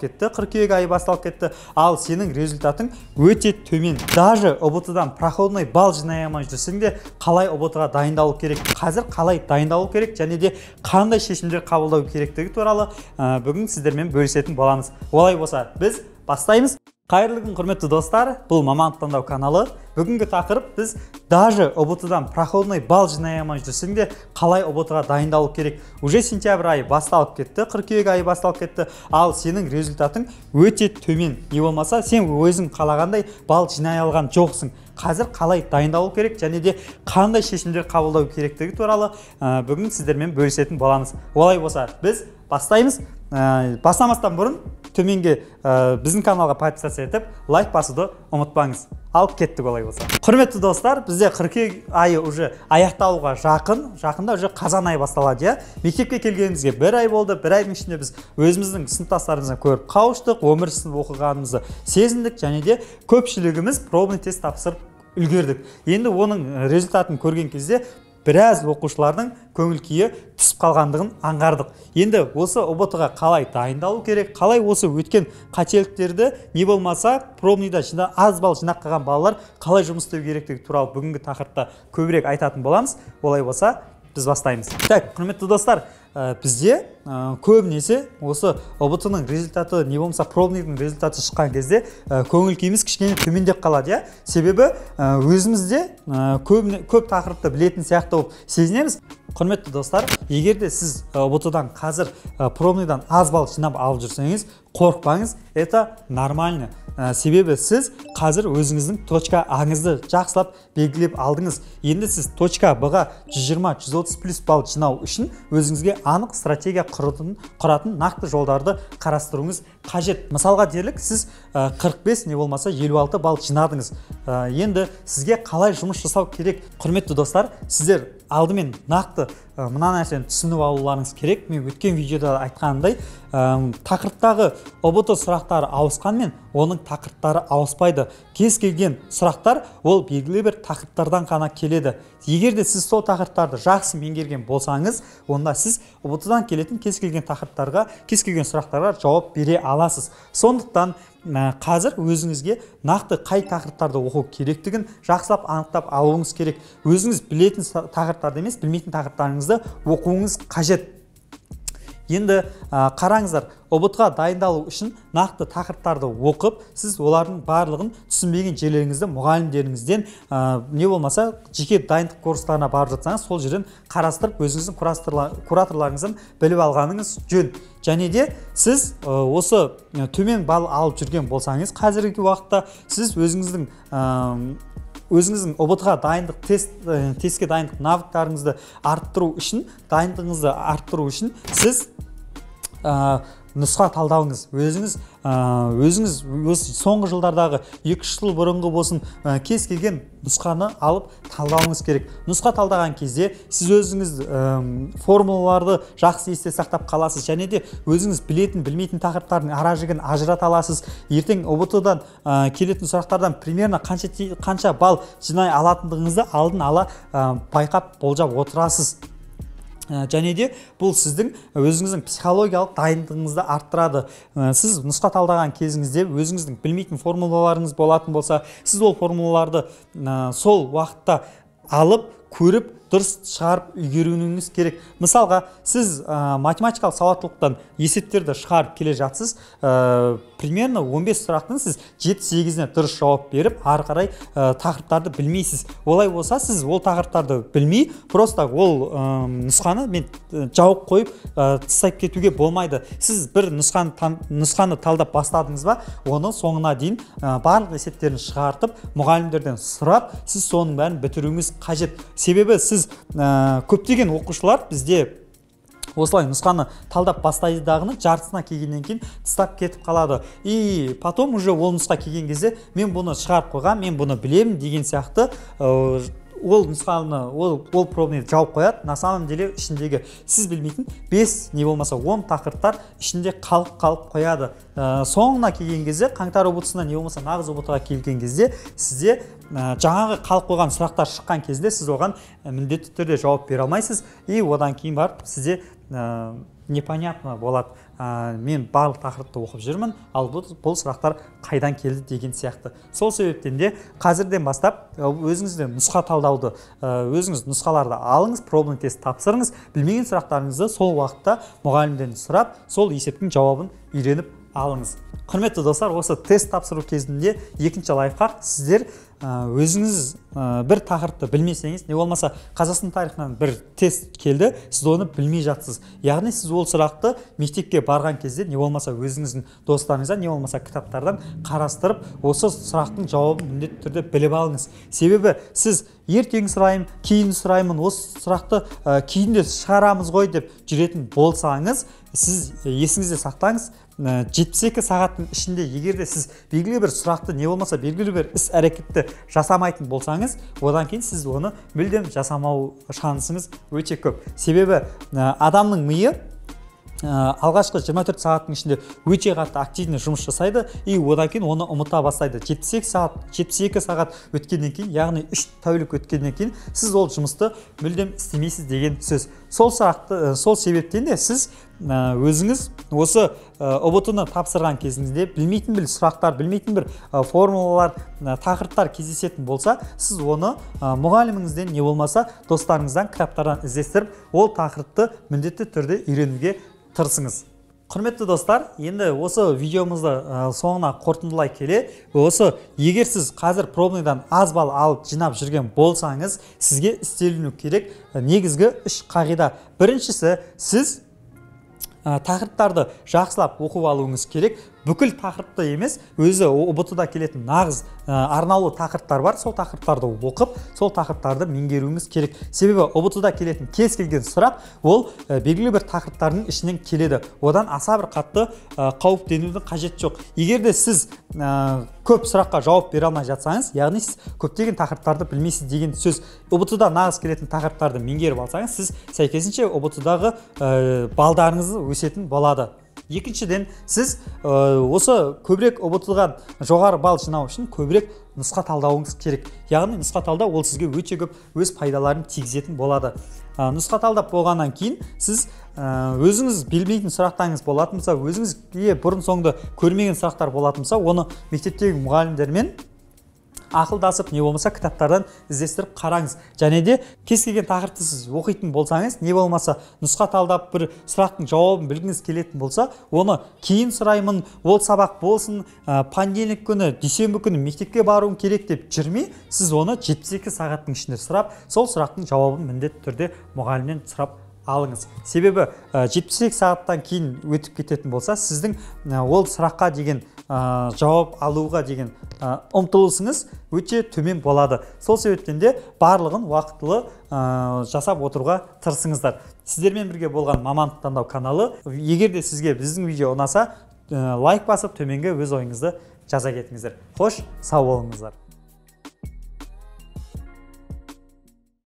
кетті, қыркүйек айы басталып кетті, ал сенің результатың өте төмен. Даже ұбт-дан проходной балл жинай алмай жүрсең де қалай ұбт-ға дайындалу керек, қазір қалай дайындалу керек және де қандай шешімдер қабылдау керектігі туралы бүгін сіздермен бөлісетін боламыз. Олай болса, біз бастаймыз. Қайырлы күн, құрметті достар, бұл мамандық таңдау каналы. Бүгінгі тақырып біз даже ұбт-дан проходной балл жинай алмай жүрсең де қалай ұбт-ға дайындалу керек. Уже сентябрь айы басталып кетті, қыркүйек айы басталып кетті, ал сенің результатың өте төмен. Не болмаса, сен өзің қалағандай балл жинай алған жоқсың. Қазір қалай дайындалу керек және де қандай шешімдер қабылдау керектігі туралы бүгін сіздермен бөлісетін боламыз. Олай болса, біз бастаймыз. Бастамастан бұрын төменге біздің каналға подписаться етіп, лайк басуды ұмытпаңыз. Алып кеттік олай болса. Құрметті достар, бізде қыркүйек айы уже аяқталуға жақында уже қазан айы басталады. Мектепке келгенімізге бір ай болды. Бір айдың ішінде біз өзіміздің сыныптастарымызды көріп қауыштық, өмір сынып оқығанымызды сезіндік және де көпшілігіміз пробный тест тапсырып үлгердік. Енді оның результатын көрген кезде біраз оқушылардың көңіл күйі түсіп қалғандығын аңғардық. Енді осы ұбт-ға қалай дайындалу керек, қалай осы өткен қателіктерді не болмаса пробныйда аз балл жинап қалған балалар қалай жұмыс істеу керектігі туралы бүгінгі тақырыпта көбірек айтатын боламыз. Олай болса, біз бастаймыз. Так, құрметті достар, бізде көбінесе осы ұбт-ның результаты не болмаса пробныйдың результаты шыққан кезде көңіл күйіміз кішкене төмендеп қалады. Себебі өзімізде көп тақырыпты білетін сияқты болып сезінеміз. Құрметті достар, егер де сіз ұбт-дан қазір пробныйдан аз балл жинап алып жүрсеңіз, қорықпаңыз, это нормально. Себебі сіз қазір өзіңіздің точка аңызды жақсылап белгілеп алдыңыз. Енді сіз точка Б-ға 120-130 плюс балл жинау үшін өзіңізге анық стратегия құратын нақты жолдарды қарастыруыңыз қажет. Мысалға делік, сіз 45 не болмаса 56 балл жинадыңыз. Енді сізге қалай жұмыс жасау керек? Құрметті достар, сіздер алдымен нақты мына нәрсені түсініп алуларыңыз керек. Мен өткен видеода айтқанымдай, тақырыптағы ұбт сұрақтары ауысқанмен, оның тақырыптары ауыспайды. Кез келген сұрақтар ол белгілі бір тақырыптардан ғана келеді. Егер де сіз сол тақырыптарды жақсы меңгерген болсаңыз, онда сіз ұбт-дан келетін кез келген тақырыптарға, кез келген сұрақтарға жауап бере аласыз. Сондықтан қазір өзіңізге нақты қай тақырыптарды оқу керектігін жақсылап анықтап алуыңыз керек. Өзіңіз білетін тақырыптарды емес, білмейтін тақырыптарыңызды оқуыңыз қажет. Енді қараңыздар, ұбт-ға дайындалу үшін нақты тақырыптарды оқып, сіз олардың барлығын түсінбеген жерлеріңізді мұғалімдеріңізден не болмаса жеке дайындық курстарына барып жатсаңыз, сол жерден қарастырып, өзіңіздің кураторларыңыздан біліп алғаныңыз жөн. Және де сіз осы төмен балл алып жүрген болсаңыз, қазіргі уақытта сіз өзіңіздің ұбт-ға дайындық тестке дайындық навыктарыңызды арттыру үшін, дайындығыңызды арттыру үшін сіз нұсқа талдауыңыз, өзіңіз соңғы жылдардағы 2 жыл бұрынғы болсын кез келген нұсқаны алып талдауыңыз керек. Нұсқа талдаған кезде сіз өзіңіз формулаларды жақсы есте сақтап қаласыз және де өзіңіз білетін, білмейтін тақырыптардың ара-жігін ажырата аласыз. Ертең ұбт-дан келетін сұрақтардан примерно қанша балл жинай алатындығыңызды алдын ала байқап болжап отырасыз. Және де бұл сіздің өзіңіздің психологиялық дайындығыңызды арттырады. Сіз нұсқа талдаған кезіңізде өзіңіздің білмейтін формулаларыңыз болатын болса, сіз ол формулаларды сол уақытта алып, көріп, дұрыс шығарып үлгеруіңіз керек. Мысалға, сіз математикалық сауаттылықтан есептерді шығарып келе жатсыз, примерно 15 сұрақтың сіз 7-8-іне дұрыс жауап беріп, ары қарай тақырыптарды білмейсіз. Олай болса, сіз ол тақырыптарды білмей, просто ол нұсқаны мен жауып қойып тастап кетуге болмайды. Сіз бір нұсқаны талдап бастадыңыз ба, оны соңына дейін барлық есептерін шығартып, мұғалімдерден сұрап, сіз соның бәрін бітіруіңіз қажет. Себебі сіз көптеген оқушылар бізде осылай нұсқаны талдап бастайдағыны жартысына келгеннен кейін тастап кетіп қалады. И потом уже ол нұсқа келген кезде мен бұны шығарып қойғам, мен бұны білемін деген сияқты ол нұсқаны, ол пробныйды жауып қояды. На самом деле ішіндегі сіз білмейтін 5 не болмаса 10 тақырыптар ішінде қалып қояды. Соңына келген кезде, қаңтар ұбт-сына не болмаса нағыз ұбт-ға келген кезде сізде жаңағы қалып қойған сұрақтар шыққан кезде сіз оған міндетті түрде жауап бере алмайсыз. И одан кейін барып сізде непонятно болады. мен барлық тақырыпты оқып жүрмін, ал бұл сұрақтар қайдан келді деген сияқты. Сол себептен де қазірден бастап өзіңізде нұсқа талдауды, өзіңіз нұсқаларды алыңыз, пробный тест тапсырыңыз, білмеген сұрақтарыңызды сол уақытта мұғалімден сұрап, сол есептің жауабын үйреніп алыңыз. Құрметті достар, осы тест тапсыру кезінде екінші лайфхак, сіздер өзіңіз бір тақырыпты білмесеңіз, не болмаса Қазақстан тарихынан бір тест келді, сіз оны білмей жатсыз. Яғни сіз ол сұрақты мектепке барған кезде, не болмаса өзіңіздің достарыңыздан, не болмаса кітаптардан қарастырып, осы сұрақтың жауабын міндетті түрде біліп алыңыз. Себебі сіз ертең сұраймын, кейін сұраймын, осы сұрақты кейінде шығарамыз ғой деп жүретін болсаңыз, сіз есіңізде сақтаңыз, 72 сағаттың ішінде егерде сіз белгілі бір сұрақты, не болмаса белгілі бір іс әрекетті жасамайтын болсаңыз, одан кейін сіз оны мүлдем жасамау шансыңыз өте көп. Себебі адамның миы алғашқы 24 сағаттың ішінде өте қатты активный жұмыс жасайды, и одан кейін оны ұмыта бастайды. 72 сағат өткеннен кейін, яғни 3 тәулік өткеннен кейін сіз ол жұмысты мүлдем істемейсіз деген сөз. Сол себептен де сіз өзіңіз осы ұбт-ны тапсырған кезіңізде білмейтін бір сұрақтар, білмейтін бір формулалар, тақырыптар кездесетін болса, сіз оны мұғаліміңізден, не болмаса достарыңыздан, кітаптардан іздестіріп, ол тақырыпты міндетті түрде үйренуге тырысыңыз. Құрметті достар, енді осы видеомызды соңына қорытындылай келе, осы егер сіз қазір пробныйдан аз балл алып жинап жүрген болсаңыз, сізге істеліну керек негізгі 3 қағида. Біріншісі, сіз тақырыптарды жақсылап оқып алуыңыз керек. Бүкіл тақырыпты емес, өзі ұбт-да келетін нағыз арнаулы тақырыптар бар, сол тақырыптарды оқып, сол тақырыптарды меңгеруіңіз керек. Себебі ұбт-да келетін кез келген сұрақ, ол белгілі бір тақырыптардың ішінен келеді. Одан аса бір қатты қауіптенудің қажет жоқ. Егер де сіз көп сұраққа жауап бере алмай жатсаңыз, яғни сіз көптеген тақырыптарды білмейсіз деген сөз. ұбт-да нағыз келетін тақырыптарды меңгеріп алсаңыз, сіз сәйкесінше ұбт-дағы балдарыңыз өсетін болады. Екіншіден, сіз осы көбірек ұбт-ға жоғары балл жинау үшін көбірек нұсқа талдауыңыз керек. Яғни нұсқа талдау ол сізге өте көп өз пайдаларын тигізетін болады. Нұсқа талдап болғаннан кейін сіз өзіңіз білмейтін сұрақтарыңыз болатын болса, өзіңізге бұрын соңды көрмеген сұрақтар болатын болса, оны мектептегі мұғалімдермен ақылдасып, не болмаса кітаптардан іздестіріп қараңыз. Және де кез келген тақырыпты сіз оқитын болсаңыз, не болмаса нұсқа талдап бір сұрақтың жауабын білгіңіз келетін болса, оны кейін сұраймын, ол сабақ болсын, понедельник күні, дүйсенбі күні мектепке баруым керек деп жүрмей, сіз оны 72 сағаттың ішінде сұрап, сол сұрақтың жауабын міндетті түрде мұғалімнен сұрап алыңыз. Себебі 72 сағаттан кейін өтіп кететін болса, сіздің ол сұраққа деген жауап алуға деген ұмтылысыңыз өте төмен болады. Сол себептен де барлығын уақытылы жасап отыруға тырысыңыздар. Сіздермен бірге болған Мамандық таңдау каналы. Егер де сізге біздің видео ұнаса, лайк басып төменге өз ойыңызды жаза кетіңіздер. Қош, сау болыңыздар.